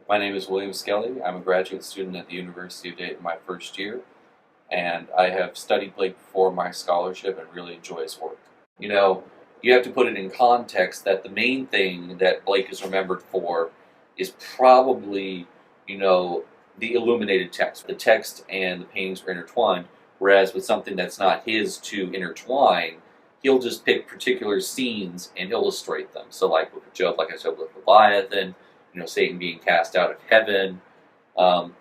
My name is William Skelly. I'm a graduate student at the University of Dayton my first year, and I have studied Blake for my scholarship and really enjoy his work. You know, you have to put it in context that the main thing that Blake is remembered for is probably, the illuminated text. The text and the paintings were intertwined, whereas with something that's not his to intertwine, he'll just pick particular scenes and illustrate them. So like with Job, like I said, with Leviathan, Satan being cast out of heaven,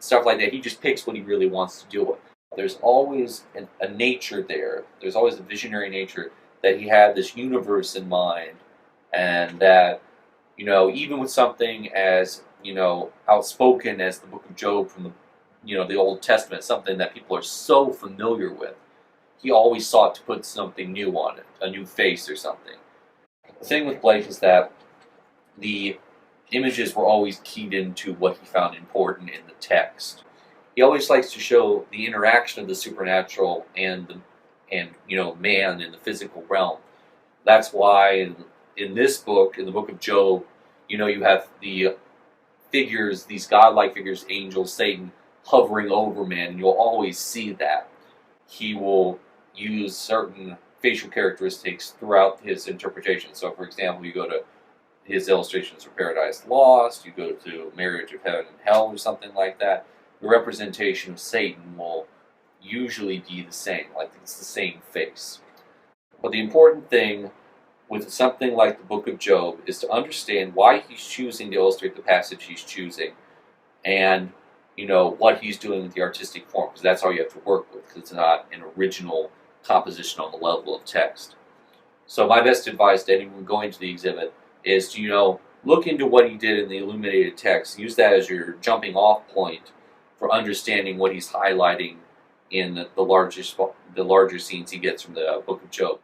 stuff like that. He just picks what he really wants to deal with. There's always a nature there. There's always a visionary nature that he had this universe in mind, and that, even with something as, outspoken as the book of Job from the Old Testament, something that people are so familiar with, he always sought to put something new on it, a new face or something. The thing with Blake is that the images were always keyed into what he found important in the text. He always likes to show the interaction of the supernatural and man in the physical realm. That's why in this book, in the book of Job, you have the figures, these godlike figures, angels, Satan, hovering over man, and you'll always see that. He will use certain facial characteristics throughout his interpretation. So, for example, you go to his illustrations for Paradise Lost, you go to Marriage of Heaven and Hell or something like that, the representation of Satan will usually be the same, like it's the same face. But the important thing with something like the book of Job is to understand why he's choosing to illustrate the passage he's choosing, and what he's doing with the artistic form, because that's all you have to work with, because it's not an original composition on the level of text. So my best advice to anyone going to the exhibit is to look into what he did in the illuminated text, use that as your jumping off point for understanding what he's highlighting in the larger scenes he gets from the book of Job.